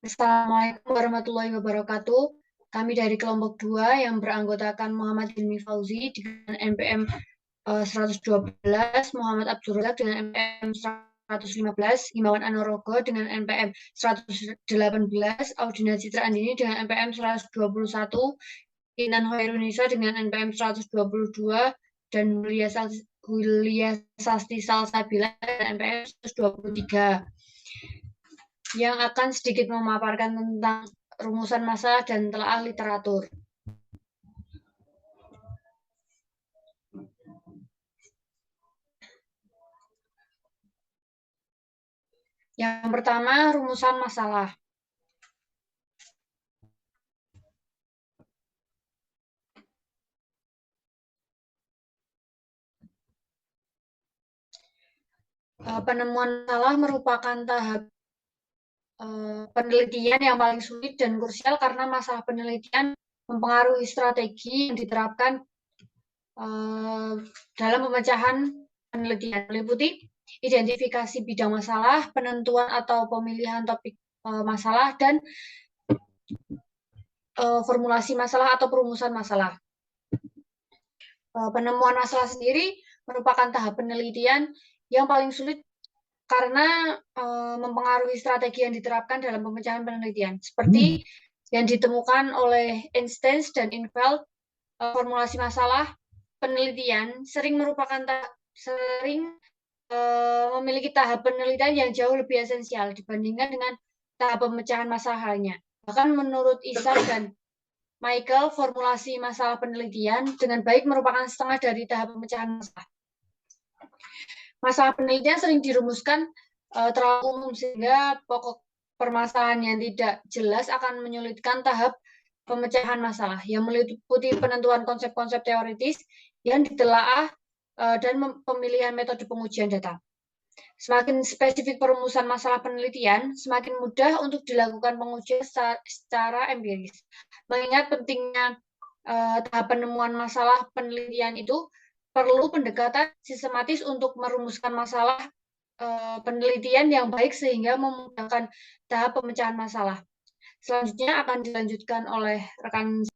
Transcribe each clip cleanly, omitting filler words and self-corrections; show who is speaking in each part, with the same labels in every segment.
Speaker 1: Assalamualaikum warahmatullahi wabarakatuh. Kami dari kelompok 2 yang beranggotakan Muhammad Hilmi Fauzi dengan NPM 112, Muhammad Abdul Razak dengan NPM 115, Himawan Anorogo dengan NPM 118, Audina Citra Andini dengan NPM 121, Inan Hoirunisa dengan NPM 122, dan Yulia Sasti Salsabila dengan NPM 123. Yang akan sedikit memaparkan tentang rumusan masalah dan telaah literatur. Yang pertama, rumusan masalah. Penemuan masalah merupakan tahap penelitian yang paling sulit dan krusial karena masalah penelitian mempengaruhi strategi yang diterapkan dalam pemecahan penelitian, meliputi identifikasi bidang masalah, penentuan atau pemilihan topik masalah, dan formulasi masalah atau perumusan masalah. Penemuan masalah sendiri merupakan tahap penelitian yang paling sulit karena mempengaruhi strategi yang diterapkan dalam pemecahan penelitian. Seperti yang ditemukan oleh Einstein dan Infeld, formulasi masalah penelitian sering memiliki tahap penelitian yang jauh lebih esensial dibandingkan dengan tahap pemecahan masalahnya. Bahkan menurut Isar dan Michael, formulasi masalah penelitian dengan baik merupakan setengah dari tahap pemecahan masalah. Masalah penelitian sering dirumuskan terlalu umum sehingga pokok permasalahan yang tidak jelas akan menyulitkan tahap pemecahan masalah yang meliputi penentuan konsep-konsep teoritis yang ditelaah dan pemilihan metode pengujian data. Semakin spesifik perumusan masalah penelitian, semakin mudah untuk dilakukan pengujian secara empiris. Mengingat pentingnya tahap penemuan masalah penelitian itu perlu pendekatan sistematis untuk merumuskan masalah penelitian yang baik sehingga memudahkan tahap pemecahan masalah. Selanjutnya akan dilanjutkan oleh rekan.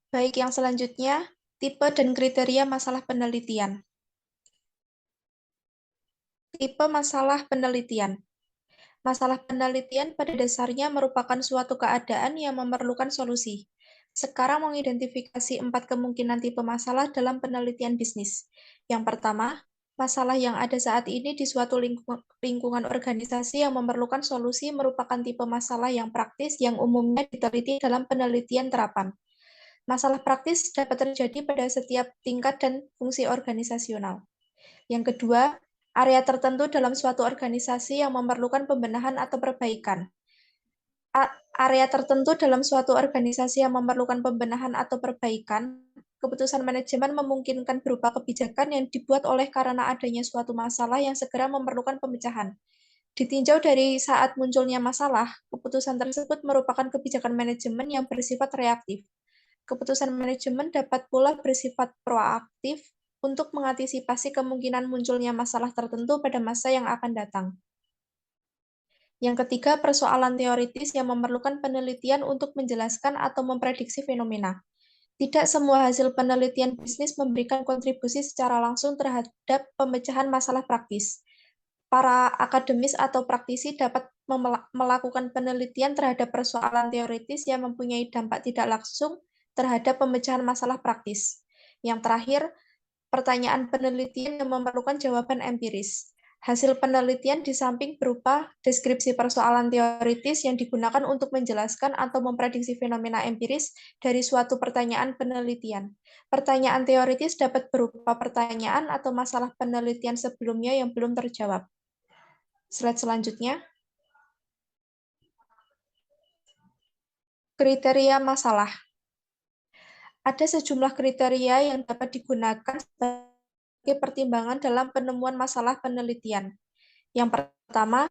Speaker 2: Baik, yang selanjutnya, tipe dan kriteria masalah penelitian. Tipe masalah penelitian. Masalah penelitian pada dasarnya merupakan suatu keadaan yang memerlukan solusi. Sekarang mengidentifikasi 4 kemungkinan tipe masalah dalam penelitian bisnis. Yang pertama, masalah yang ada saat ini di suatu lingkungan organisasi yang memerlukan solusi merupakan tipe masalah yang praktis yang umumnya diteliti dalam penelitian terapan. Masalah praktis dapat terjadi pada setiap tingkat dan fungsi organisasional. Yang kedua, area tertentu dalam suatu organisasi yang memerlukan pembenahan atau perbaikan. Area tertentu dalam suatu organisasi yang memerlukan pembenahan atau perbaikan, keputusan manajemen memungkinkan berupa kebijakan yang dibuat oleh karena adanya suatu masalah yang segera memerlukan pemecahan. Ditinjau dari saat munculnya masalah, keputusan tersebut merupakan kebijakan manajemen yang bersifat reaktif. Keputusan manajemen dapat pula bersifat proaktif untuk mengantisipasi kemungkinan munculnya masalah tertentu pada masa yang akan datang. Yang ketiga, persoalan teoritis yang memerlukan penelitian untuk menjelaskan atau memprediksi fenomena. Tidak semua hasil penelitian bisnis memberikan kontribusi secara langsung terhadap pemecahan masalah praktis. Para akademis atau praktisi dapat melakukan penelitian terhadap persoalan teoritis yang mempunyai dampak tidak langsung terhadap pemecahan masalah praktis. Yang terakhir, pertanyaan penelitian yang memerlukan jawaban empiris. Hasil penelitian di samping berupa deskripsi persoalan teoritis yang digunakan untuk menjelaskan atau memprediksi fenomena empiris dari suatu pertanyaan penelitian. Pertanyaan teoritis dapat berupa pertanyaan atau masalah penelitian sebelumnya yang belum terjawab. Slide selanjutnya. Kriteria masalah. Ada sejumlah kriteria yang dapat digunakan sebagai pertimbangan dalam penemuan masalah penelitian. Yang pertama,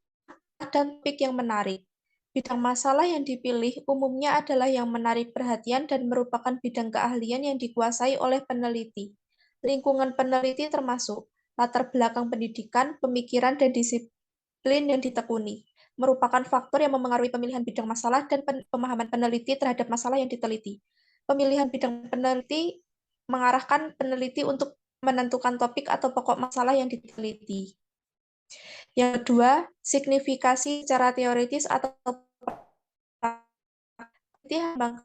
Speaker 2: dan topik yang menarik. Bidang masalah yang dipilih umumnya adalah yang menarik perhatian dan merupakan bidang keahlian yang dikuasai oleh peneliti. Lingkungan peneliti termasuk latar belakang pendidikan, pemikiran, dan disiplin disiplin yang ditekuni, merupakan faktor yang memengaruhi pemilihan bidang masalah dan pemahaman peneliti terhadap masalah yang diteliti. Pemilihan bidang peneliti mengarahkan peneliti untuk menentukan topik atau pokok masalah yang diteliti. Yang kedua, signifikasi secara teoritis atau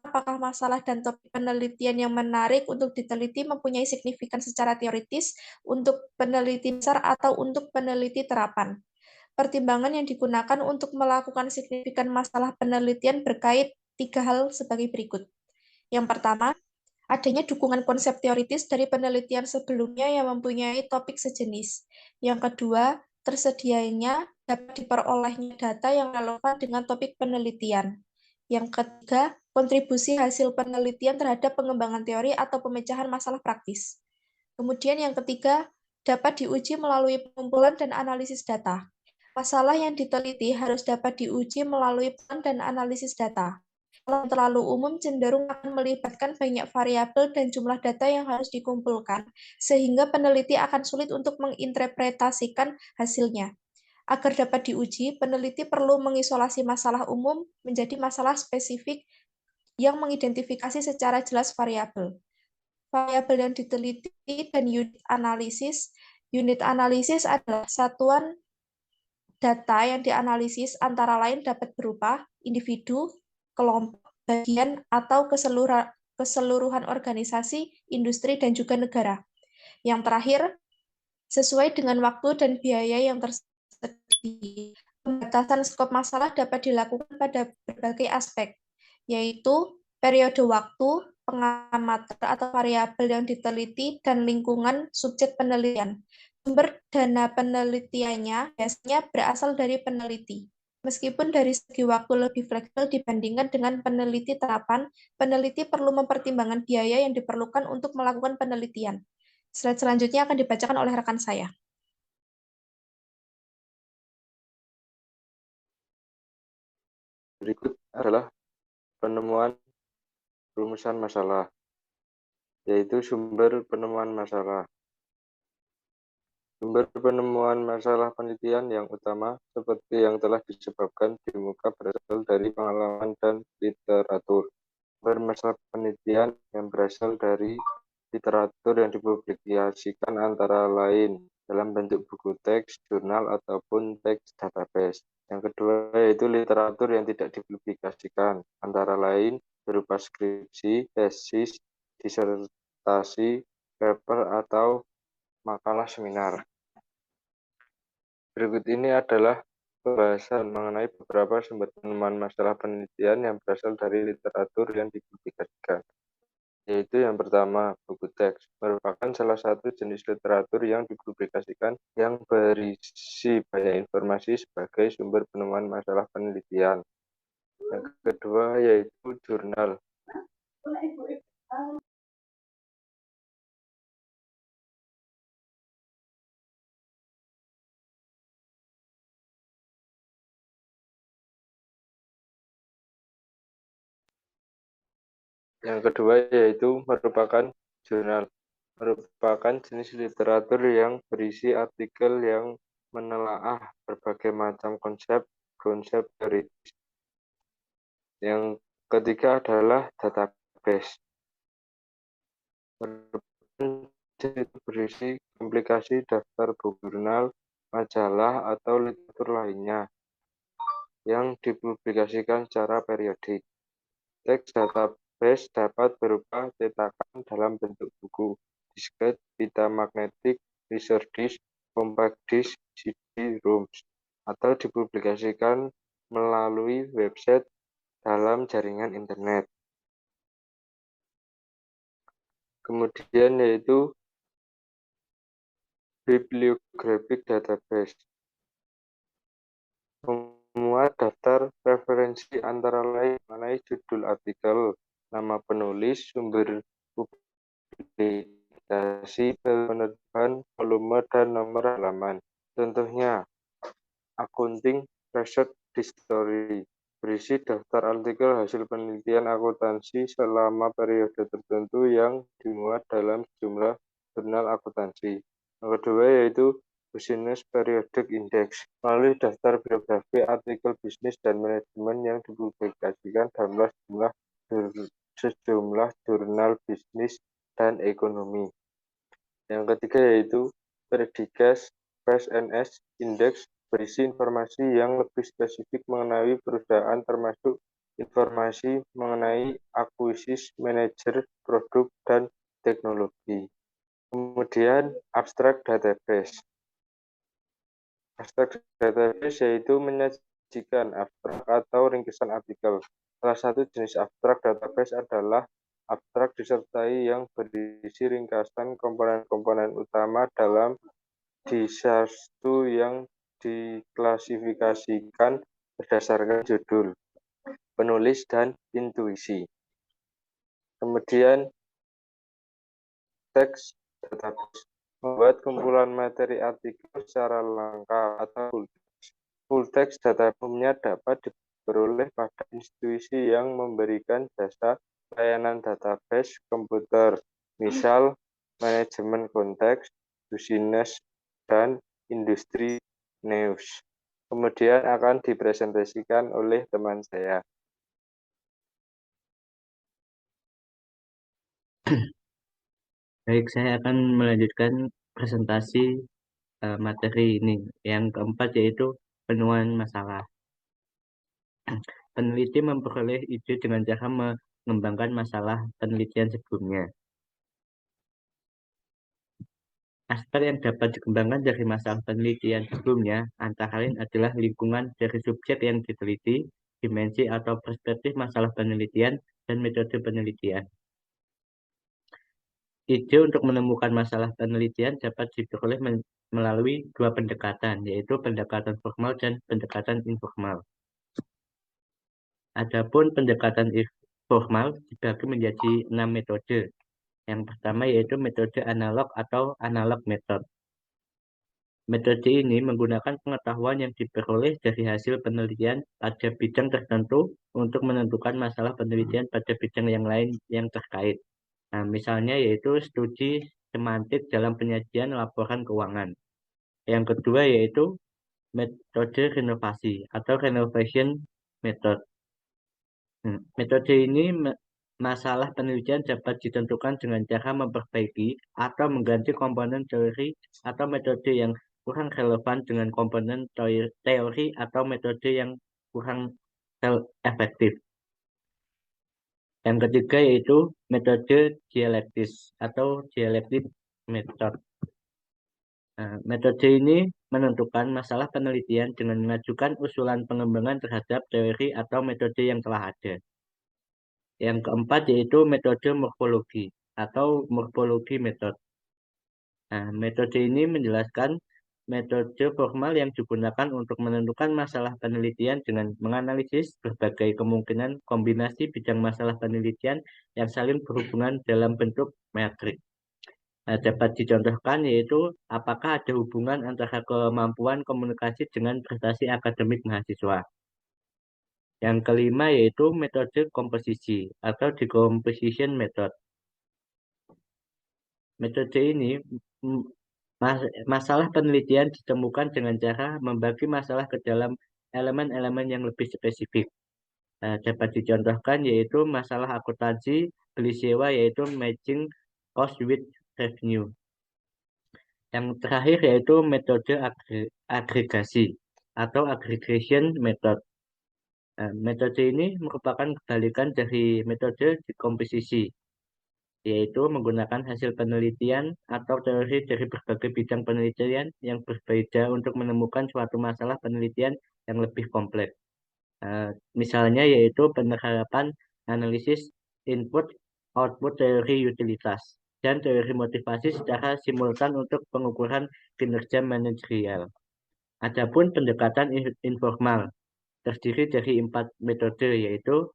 Speaker 2: apakah masalah dan topik penelitian yang menarik untuk diteliti mempunyai signifikan secara teoritis untuk peneliti besar atau untuk peneliti terapan. Pertimbangan yang digunakan untuk melakukan signifikan masalah penelitian berkait 3 hal sebagai berikut. Yang pertama, adanya dukungan konsep teoritis dari penelitian sebelumnya yang mempunyai topik sejenis. Yang kedua, tersedianya dapat diperolehnya data yang relevan dengan topik penelitian. Yang ketiga, kontribusi hasil penelitian terhadap pengembangan teori atau pemecahan masalah praktis. Kemudian yang ketiga, dapat diuji melalui pengumpulan dan analisis data. Masalah yang diteliti harus dapat diuji melalui peran dan analisis data. Kalau terlalu umum cenderung akan melibatkan banyak variabel dan jumlah data yang harus dikumpulkan, sehingga peneliti akan sulit untuk menginterpretasikan hasilnya. Agar dapat diuji, peneliti perlu mengisolasi masalah umum menjadi masalah spesifik yang mengidentifikasi secara jelas variabel. Variabel yang diteliti dan unit analisis. Unit analisis adalah satuan data yang dianalisis antara lain dapat berupa individu, kelompok, bagian, atau keseluruhan organisasi, industri, dan juga negara. Yang terakhir, sesuai dengan waktu dan biaya yang tersedia, pembatasan skop masalah dapat dilakukan pada berbagai aspek, yaitu periode waktu, pengamatan atau variabel yang diteliti, dan lingkungan subjek penelitian. Sumber dana penelitiannya biasanya berasal dari peneliti. Meskipun dari segi waktu lebih fleksibel dibandingkan dengan peneliti terapan, peneliti perlu mempertimbangkan biaya yang diperlukan untuk melakukan penelitian. Slide selanjutnya akan dibacakan oleh rekan saya.
Speaker 3: Berikut adalah penemuan rumusan masalah, yaitu sumber penemuan masalah. Sumber penemuan masalah penelitian yang utama, seperti yang telah disebutkan di muka, berasal dari pengalaman dan literatur. Sumber masalah penelitian yang berasal dari literatur yang dipublikasikan antara lain dalam bentuk buku teks, jurnal, ataupun teks database. Yang kedua yaitu literatur yang tidak dipublikasikan, antara lain berupa skripsi, tesis, disertasi, paper, atau makalah seminar. Berikut ini adalah pembahasan mengenai beberapa sumber penemuan masalah penelitian yang berasal dari literatur yang dipublikasikan. Yaitu yang pertama, buku teks, merupakan salah satu jenis literatur yang dipublikasikan yang berisi banyak informasi sebagai sumber penemuan masalah penelitian. Yang kedua yaitu jurnal. Yang kedua yaitu merupakan jurnal. Merupakan jenis literatur yang berisi artikel yang menelaah berbagai macam konsep teoritis. Yang ketiga adalah database. Berisi komplikasi daftar buku jurnal, majalah, atau literatur lainnya yang dipublikasikan secara periodik. Teks database dapat berupa cetakan dalam bentuk buku, disket, pita magnetik, laser disk, compact disk, CD-ROMs, atau dipublikasikan melalui website dalam jaringan internet. Kemudian yaitu bibliographic database. Memuat daftar referensi antara lain mengenai judul artikel, nama penulis, sumber publikasi, penerbit, volume, dan nomor halaman. Contohnya, Accounting Research History, berisi daftar artikel hasil penelitian akuntansi selama periode tertentu yang dimuat dalam sejumlah jurnal akuntansi. Yang kedua yaitu Business Periodic Index melalui daftar biografi, artikel bisnis dan manajemen yang dipublikasikan dalam sejumlah jurnal bisnis dan ekonomi. Yang ketiga yaitu Prediges PSNS Index berisi informasi yang lebih spesifik mengenai perusahaan termasuk informasi mengenai akuisisi, manajer, produk, dan teknologi. Kemudian Abstract Database. Abstract Database yaitu menyajikan abstrak atau ringkasan artikel. Salah satu jenis Abstract Database adalah abstrak disertai yang berisi ringkasan komponen-komponen utama dalam disatu yang diklasifikasikan berdasarkan judul, penulis, dan intuisi. Kemudian teks database membuat kumpulan materi artikel secara lengkap atau full text. Full text data umumnya dapat diperoleh pada institusi yang memberikan jasa layanan database komputer, misal manajemen konteks, business, dan industri news. Kemudian akan dipresentasikan oleh teman saya.
Speaker 4: Baik, saya akan melanjutkan presentasi materi ini. Yang keempat yaitu penemuan masalah. Peneliti memperoleh ide dengan cara mengembangkan masalah penelitian sebelumnya. Aspek yang dapat dikembangkan dari masalah penelitian sebelumnya antara lain adalah lingkungan dari subjek yang diteliti, dimensi atau perspektif masalah penelitian, dan metode penelitian. Ide untuk menemukan masalah penelitian dapat diperoleh melalui dua pendekatan, yaitu pendekatan formal dan pendekatan informal. Adapun pendekatan formal dibagi menjadi 6 metode. Yang pertama yaitu metode analog atau analog method. Metode ini menggunakan pengetahuan yang diperoleh dari hasil penelitian pada bidang tertentu untuk menentukan masalah penelitian pada bidang yang lain yang terkait. Nah, misalnya yaitu studi semantik dalam penyajian laporan keuangan. Yang kedua yaitu metode renovasi atau renovation method. Metode ini masalah penelitian dapat ditentukan dengan cara memperbaiki atau mengganti komponen teori atau metode yang kurang relevan dengan komponen teori atau metode yang kurang efektif. Yang ketiga yaitu metode dialektis atau dialektik method. Nah, metode ini menentukan masalah penelitian dengan mengajukan usulan pengembangan terhadap teori atau metode yang telah ada. Yang keempat yaitu metode morfologi atau morfologi method. Nah, metode ini menjelaskan metode formal yang digunakan untuk menentukan masalah penelitian dengan menganalisis berbagai kemungkinan kombinasi bidang masalah penelitian yang saling berhubungan dalam bentuk metrik. Nah, dapat dicontohkan yaitu apakah ada hubungan antara kemampuan komunikasi dengan prestasi akademik mahasiswa. Yang kelima yaitu metode komposisi atau decomposition method. Metode ini masalah penelitian ditemukan dengan cara membagi masalah ke dalam elemen-elemen yang lebih spesifik. Dapat dicontohkan yaitu masalah akuntansi, beli sewa yaitu matching cost with revenue. Yang terakhir yaitu metode agregasi atau aggregation method. Metode ini merupakan kebalikan dari metode dekomposisi, yaitu menggunakan hasil penelitian atau teori dari berbagai bidang penelitian yang berbeda untuk menemukan suatu masalah penelitian yang lebih kompleks. Misalnya yaitu penerapan analisis input-output teori utilitas dan teori motivasi secara simultan untuk pengukuran kinerja manajerial. Adapun pendekatan informal terdiri dari 4 metode, yaitu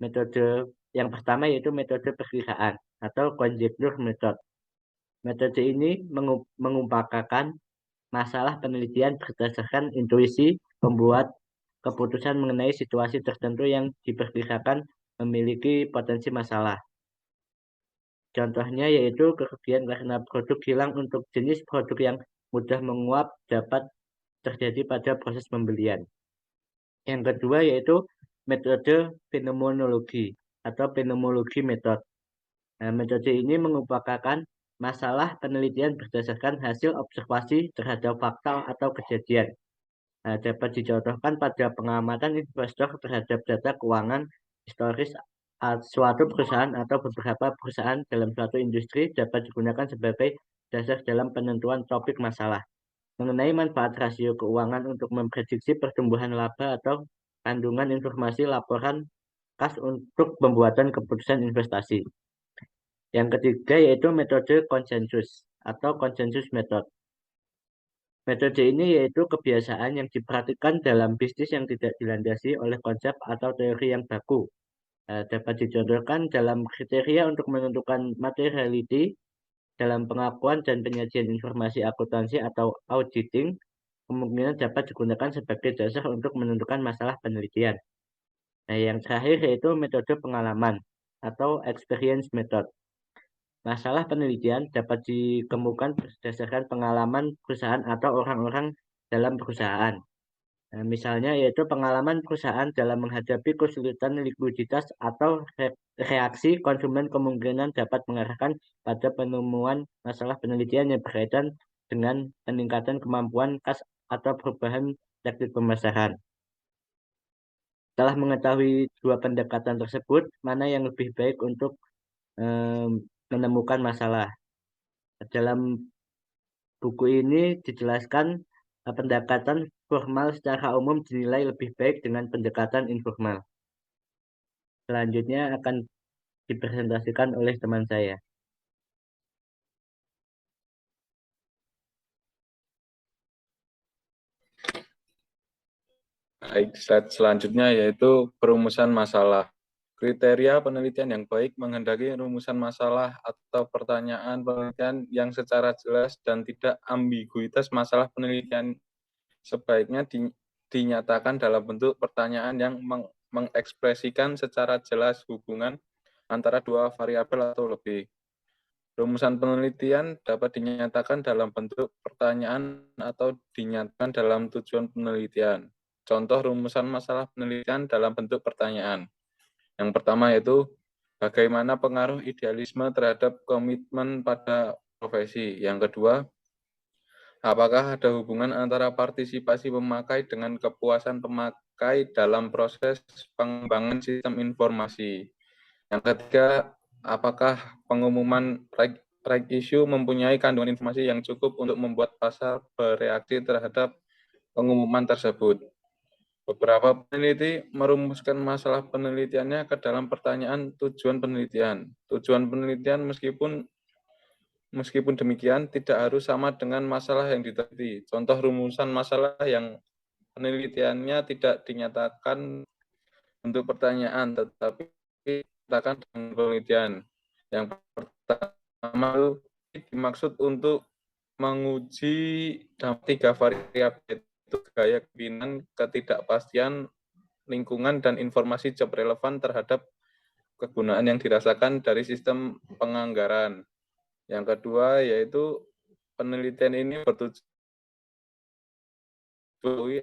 Speaker 4: metode yang pertama yaitu metode perkiraan atau conjecture method. Metode ini mengumpulkan masalah penelitian berdasarkan intuisi pembuat keputusan mengenai situasi tertentu yang diperkirakan memiliki potensi masalah. Contohnya yaitu kerugian karena produk hilang untuk jenis produk yang mudah menguap dapat terjadi pada proses pembelian. Yang kedua yaitu metode fenomenologi atau fenomenologi method. Nah, metode ini mengupayakan masalah penelitian berdasarkan hasil observasi terhadap fakta atau kejadian. Nah, dapat dicontohkan pada pengamatan investor terhadap data keuangan historis suatu perusahaan atau beberapa perusahaan dalam suatu industri dapat digunakan sebagai dasar dalam penentuan topik masalah. Mengenai manfaat rasio keuangan untuk memprediksi pertumbuhan laba atau kandungan informasi laporan kas untuk pembuatan keputusan investasi. Yang ketiga yaitu metode konsensus atau konsensus method. Metode ini yaitu kebiasaan yang diperhatikan dalam bisnis yang tidak dilandasi oleh konsep atau teori yang baku. Dapat dicontohkan dalam kriteria untuk menentukan materiality, dalam pengakuan dan penyajian informasi akuntansi atau auditing, kemungkinan dapat digunakan sebagai dasar untuk menentukan masalah penelitian. Nah, yang terakhir yaitu metode pengalaman atau experience method. Masalah penelitian dapat dikemukakan berdasarkan pengalaman perusahaan atau orang-orang dalam perusahaan. Nah, misalnya yaitu pengalaman perusahaan dalam menghadapi kesulitan likuiditas atau reaksi konsumen kemungkinan dapat mengarahkan pada penemuan masalah penelitian yang berkaitan dengan peningkatan kemampuan kas atau perubahan taktik pemasaran. Setelah mengetahui dua pendekatan tersebut, mana yang lebih baik untuk menemukan masalah. Dalam buku ini dijelaskan pendekatan formal secara umum dinilai lebih baik dengan pendekatan informal. Selanjutnya akan dipresentasikan oleh teman saya.
Speaker 5: Baik, slide selanjutnya yaitu perumusan masalah. Kriteria penelitian yang baik menghendaki rumusan masalah atau pertanyaan penelitian yang secara jelas dan tidak ambiguitas masalah penelitian sebaiknya dinyatakan dalam bentuk pertanyaan yang mengekspresikan secara jelas hubungan antara dua variabel atau lebih. Rumusan penelitian dapat dinyatakan dalam bentuk pertanyaan atau dinyatakan dalam tujuan penelitian. Contoh rumusan masalah penelitian dalam bentuk pertanyaan. Yang pertama yaitu bagaimana pengaruh idealisme terhadap komitmen pada profesi. Yang kedua, apakah ada hubungan antara partisipasi pemakai dengan kepuasan pemakai dalam proses pengembangan sistem informasi. Yang ketiga, apakah pengumuman right issue mempunyai kandungan informasi yang cukup untuk membuat pasar bereaksi terhadap pengumuman tersebut. Beberapa peneliti merumuskan masalah penelitiannya ke dalam pertanyaan tujuan penelitian. Tujuan penelitian meskipun demikian tidak harus sama dengan masalah yang diteliti. Contoh rumusan masalah yang penelitiannya tidak dinyatakan bentuk pertanyaan, tetapi dinyatakan dengan penelitian. Yang pertama dimaksud untuk menguji tiga variabel itu gaya kepemimpinan, ketidakpastian lingkungan, dan informasi job relevan terhadap kegunaan yang dirasakan dari sistem penganggaran. Yang kedua yaitu penelitian ini bertujuan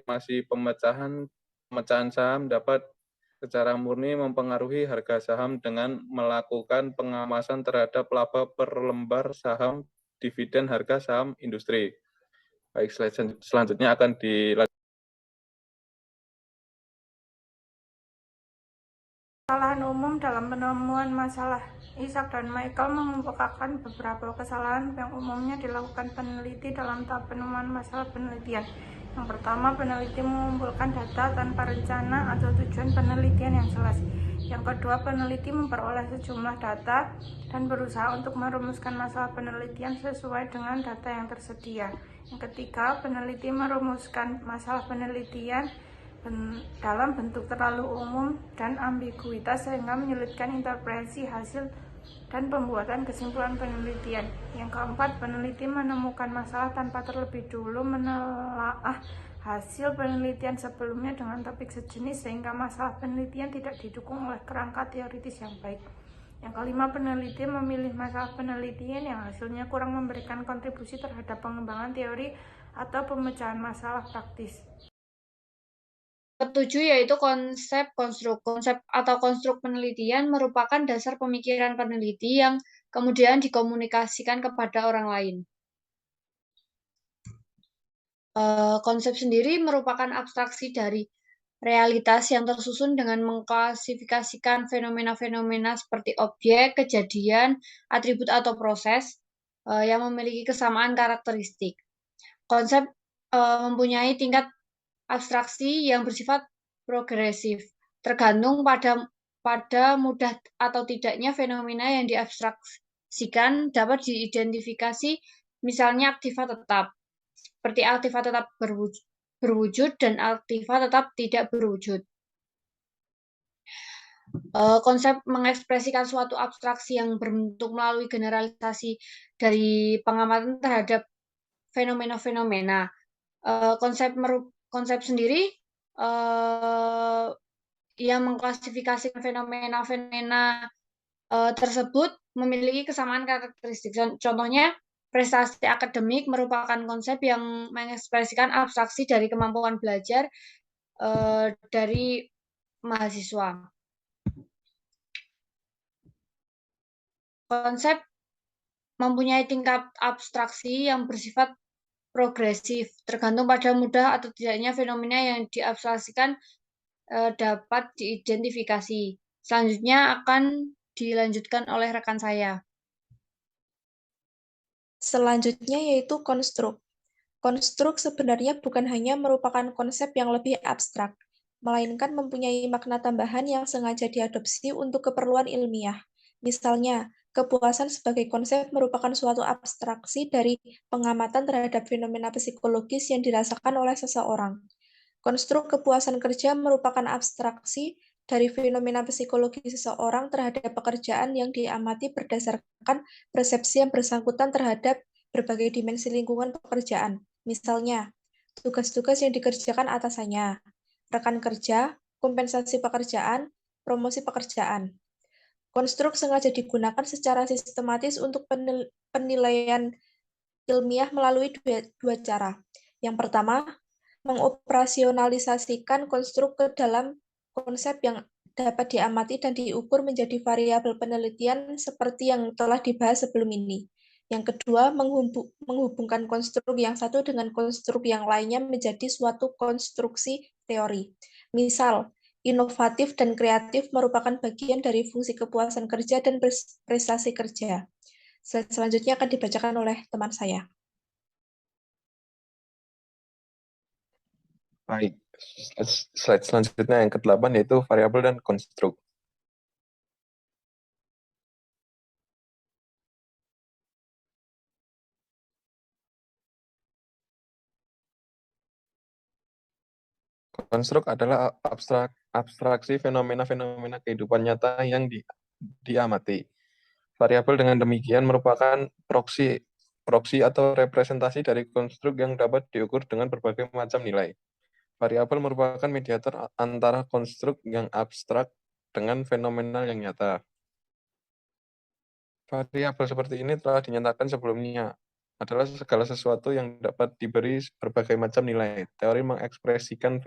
Speaker 5: masih pemecahan saham dapat secara murni mempengaruhi harga saham dengan melakukan pengamasan terhadap laba per lembar saham, dividen harga saham industri. Baik, slide selanjutnya akan dilanjutkan.
Speaker 6: Kesalahan umum dalam penemuan masalah. Isaac dan Michael mengemukakan beberapa kesalahan yang umumnya dilakukan peneliti dalam tahap penemuan masalah penelitian. Yang pertama, peneliti mengumpulkan data tanpa rencana atau tujuan penelitian yang jelas. Yang kedua, peneliti memperoleh sejumlah data dan berusaha untuk merumuskan masalah penelitian sesuai dengan data yang tersedia. Yang ketiga, peneliti merumuskan masalah penelitian dalam bentuk terlalu umum dan ambiguitas sehingga menyulitkan interpretasi hasil dan pembuatan kesimpulan penelitian. Yang keempat, peneliti menemukan masalah tanpa terlebih dulu menelaah hasil penelitian sebelumnya dengan topik sejenis sehingga masalah penelitian tidak didukung oleh kerangka teoritis yang baik. Yang kelima, peneliti memilih masalah penelitian yang hasilnya kurang memberikan kontribusi terhadap pengembangan teori atau pemecahan masalah praktis.
Speaker 1: Ketujuh yaitu konsep konstruk. Konsep atau konstruk penelitian merupakan dasar pemikiran peneliti yang kemudian dikomunikasikan kepada orang lain. Konsep sendiri merupakan abstraksi dari realitas yang tersusun dengan mengklasifikasikan fenomena-fenomena seperti objek, kejadian, atribut atau proses yang memiliki kesamaan karakteristik. Konsep mempunyai tingkat abstraksi yang bersifat progresif, tergantung pada mudah atau tidaknya fenomena yang diabstraksikan dapat diidentifikasi, misalnya aktiva tetap, seperti aktiva tetap berwujud dan aktiva tetap tidak berwujud. Konsep mengekspresikan suatu abstraksi yang berbentuk melalui generalisasi dari pengamatan terhadap fenomena-fenomena. Konsep sendiri yang mengklasifikasikan fenomena-fenomena tersebut memiliki kesamaan karakteristik. Contohnya, prestasi akademik merupakan konsep yang mengekspresikan abstraksi dari kemampuan belajar dari mahasiswa. Konsep mempunyai tingkat abstraksi yang bersifat progresif, tergantung pada mudah atau tidaknya fenomena yang diabstraksikan dapat diidentifikasi. Selanjutnya akan dilanjutkan oleh rekan saya.
Speaker 2: Selanjutnya yaitu konstruk. Konstruk sebenarnya bukan hanya merupakan konsep yang lebih abstrak, melainkan mempunyai makna tambahan yang sengaja diadopsi untuk keperluan ilmiah. Misalnya, kepuasan sebagai konsep merupakan suatu abstraksi dari pengamatan terhadap fenomena psikologis yang dirasakan oleh seseorang. Konstruk kepuasan kerja merupakan abstraksi dari fenomena psikologi seseorang terhadap pekerjaan yang diamati berdasarkan persepsi yang bersangkutan terhadap berbagai dimensi lingkungan pekerjaan. Misalnya, tugas-tugas yang dikerjakan atasannya, rekan kerja, kompensasi pekerjaan, promosi pekerjaan. Konstruk sengaja digunakan secara sistematis untuk penilaian ilmiah melalui dua cara. Yang pertama, mengoperasionalisasikan konstruk ke dalam konsep yang dapat diamati dan diukur menjadi variabel penelitian seperti yang telah dibahas sebelum ini. Yang kedua, menghubungkan konstruk yang satu dengan konstruk yang lainnya menjadi suatu konstruksi teori. Misal, inovatif dan kreatif merupakan bagian dari fungsi kepuasan kerja dan prestasi kerja. Selanjutnya akan dibacakan oleh teman saya.
Speaker 5: Baik, slide selanjutnya yang ke-8 yaitu variabel dan konstruk. Konstruk adalah abstraksi fenomena-fenomena kehidupan nyata yang diamati. Variabel dengan demikian merupakan proksi atau representasi dari konstruk yang dapat diukur dengan berbagai macam nilai. Variabel merupakan mediator antara konstruk yang abstrak dengan fenomena yang nyata. Variabel seperti ini telah dinyatakan sebelumnya adalah segala sesuatu yang dapat diberi berbagai macam nilai. Teori mengekspresikan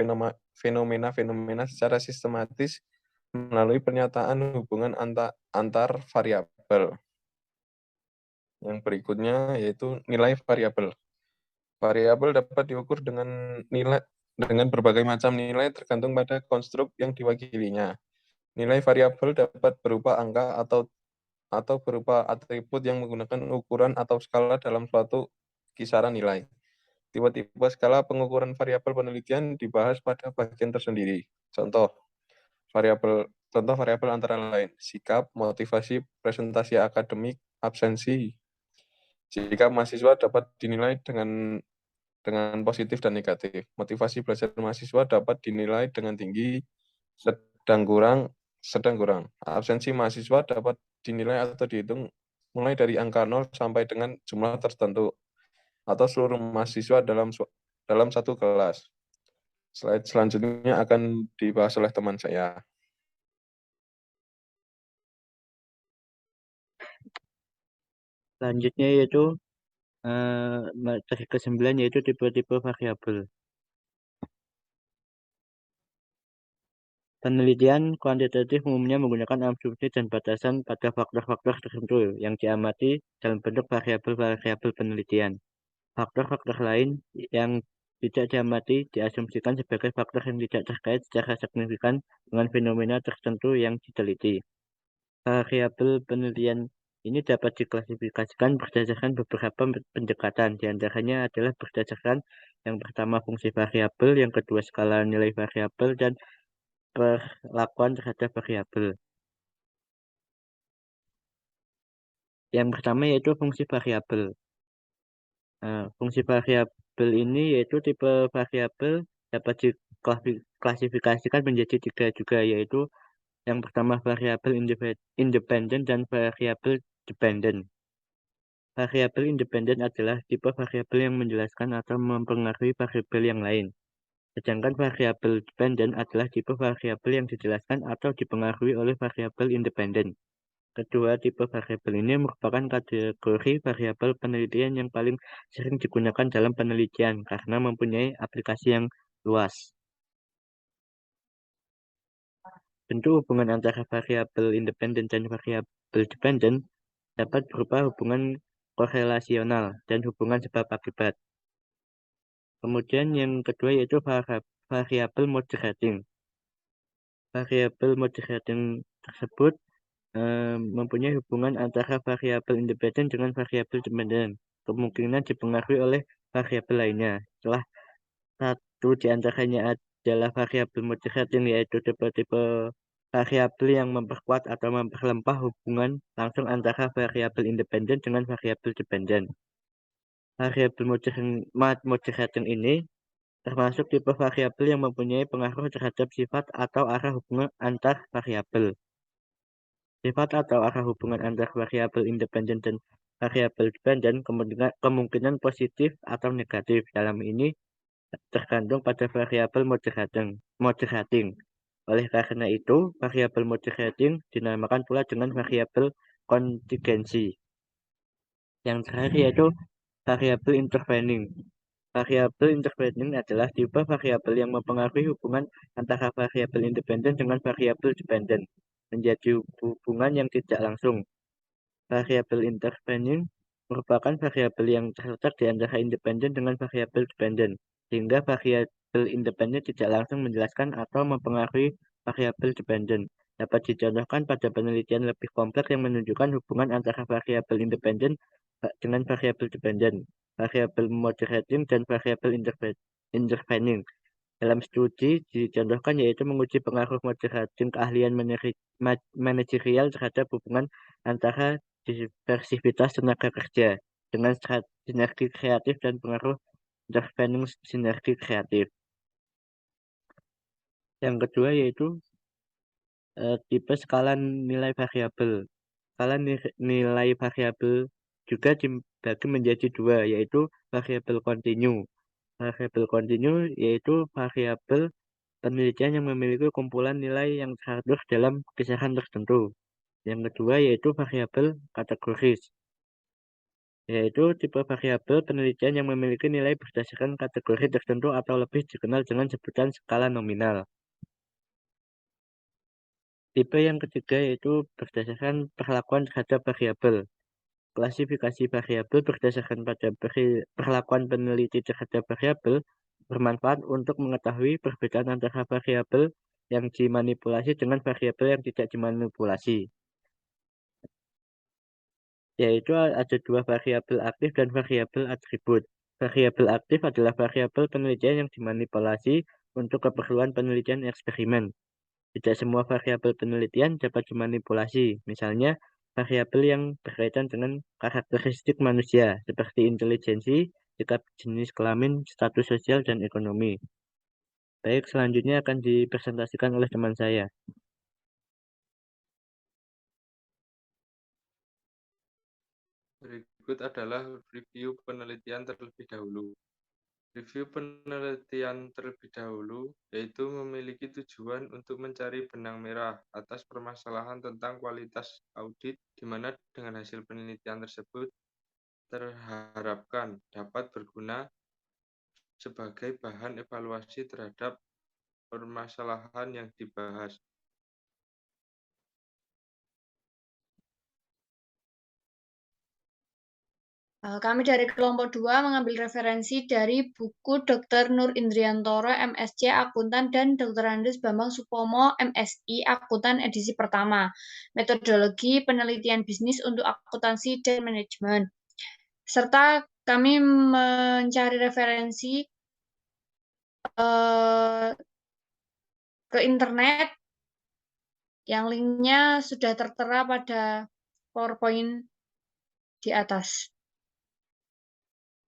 Speaker 5: fenomena-fenomena secara sistematis melalui pernyataan hubungan antar variabel. Yang berikutnya yaitu nilai variabel. Variabel dapat diukur dengan berbagai macam nilai tergantung pada konstruk yang diwakilinya. Nilai variabel dapat berupa angka atau berupa atribut yang menggunakan ukuran atau skala dalam suatu kisaran nilai. Tipe-tipe skala pengukuran variabel penelitian dibahas pada bagian tersendiri. Contoh variabel antara lain sikap, motivasi, presentasi akademik, absensi. Sikap mahasiswa dapat dinilai dengan positif dan negatif. Motivasi belajar mahasiswa dapat dinilai dengan tinggi, sedang kurang. Absensi mahasiswa dapat dinilai atau dihitung mulai dari angka 0 sampai dengan jumlah tertentu atau seluruh mahasiswa dalam satu kelas. Slide selanjutnya akan dibahas oleh teman saya.
Speaker 4: Selanjutnya yaitu materi ke-9 yaitu tipe-tipe variabel. Penelitian kuantitatif umumnya menggunakan asumsi dan batasan pada faktor-faktor tertentu yang diamati dalam bentuk variabel-variabel penelitian. Faktor-faktor lain yang tidak diamati diasumsikan sebagai faktor yang tidak terkait secara signifikan dengan fenomena tertentu yang diteliti. Variabel penelitian ini dapat diklasifikasikan berdasarkan beberapa pendekatan, diantaranya adalah berdasarkan yang pertama fungsi variabel, yang kedua skala nilai variabel, dan perlakuan terhadap variabel. Yang pertama yaitu fungsi variabel. Fungsi variabel ini yaitu tipe variabel dapat diklasifikasikan menjadi 3 juga, yaitu yang pertama variabel independen dan variabel dependen. Variabel independen adalah tipe variabel yang menjelaskan atau mempengaruhi variabel yang lain. Sedangkan variabel dependen adalah tipe variabel yang dijelaskan atau dipengaruhi oleh variabel independen. Kedua tipe variabel ini merupakan kategori variabel penelitian yang paling sering digunakan dalam penelitian karena mempunyai aplikasi yang luas. Bentuk hubungan antara variabel independen dan variabel dependen dapat berupa hubungan korelasional dan hubungan sebab akibat. Kemudian yang kedua yaitu variabel moderating. Variabel moderating tersebut mempunyai hubungan antara variabel independen dengan variabel dependen. Kemungkinan dipengaruhi oleh variabel lainnya. Salah satu di antaranya adalah variabel moderating, yaitu tipe-tipe variabel yang memperkuat atau memperlemah hubungan langsung antara variabel independen dengan variabel dependen. Variabel moderating ini termasuk tipe variabel yang mempunyai pengaruh terhadap sifat atau arah hubungan antar variabel. Sifat atau arah hubungan antar variabel independen dan variabel dependen kemungkinan positif atau negatif. Dalam ini tergantung pada variabel moderating. Oleh karena itu, variabel moderating dinamakan pula dengan variabel kontingensi. Yang terakhir yaitu variabel intervening. Variabel intervening adalah tipe variabel yang mempengaruhi hubungan antara variabel independen dengan variabel dependen menjadi hubungan yang tidak langsung. Variabel intervening merupakan variabel yang terletak di antara independen dengan variabel dependen, sehingga variabel independen tidak langsung menjelaskan atau mempengaruhi variabel dependen. Dapat dicontohkan pada penelitian lebih kompleks yang menunjukkan hubungan antara variabel independen dengan variabel dependen, variabel moderating, dan variabel intervening. Dalam studi dicontohkan yaitu menguji pengaruh moderating keahlian manajerial terhadap hubungan antara diversitas tenaga kerja dengan sinergi kreatif dan pengaruh intervening sinergi kreatif. Yang kedua yaitu tipe skala nilai variabel. Skala nilai variabel juga dibagi menjadi 2, yaitu variabel kontinu. Variabel kontinu yaitu variabel penelitian yang memiliki kumpulan nilai yang teratur dalam kisaran tertentu. Yang kedua yaitu variabel kategoris, yaitu tipe variabel penelitian yang memiliki nilai berdasarkan kategori tertentu atau lebih dikenal dengan sebutan skala nominal. Tipe yang ketiga yaitu berdasarkan perlakuan terhadap variabel. Klasifikasi variabel berdasarkan pada perlakuan peneliti terhadap variabel bermanfaat untuk mengetahui perbedaan antara variabel yang dimanipulasi dengan variabel yang tidak dimanipulasi. Yaitu ada 2 variabel aktif dan variabel atribut. Variabel aktif adalah variabel penelitian yang dimanipulasi untuk keperluan penelitian eksperimen. Tidak semua variabel penelitian dapat dimanipulasi. Misalnya, variabel yang berkaitan dengan karakteristik manusia, seperti intelijensi, sikap jenis kelamin, status sosial, dan ekonomi. Baik, selanjutnya akan dipresentasikan oleh teman saya.
Speaker 5: Berikut adalah review penelitian terlebih dahulu. Review penelitian terlebih dahulu yaitu memiliki tujuan untuk mencari benang merah atas permasalahan tentang kualitas audit, di mana dengan hasil penelitian tersebut
Speaker 3: terharapkan dapat berguna sebagai bahan evaluasi terhadap permasalahan yang dibahas.
Speaker 1: Kami dari kelompok 2 mengambil referensi dari buku Dr. Nur Indriantoro, MSc Akuntan, dan Dr. Andes Bambang Supomo, MSI Akuntan edisi pertama. Metodologi penelitian bisnis untuk akuntansi dan manajemen. Serta kami mencari referensi ke internet yang linknya sudah tertera pada PowerPoint di atas.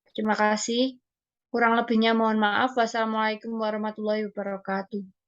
Speaker 1: Terima kasih. Kurang lebihnya mohon maaf. Wassalamualaikum warahmatullahi wabarakatuh.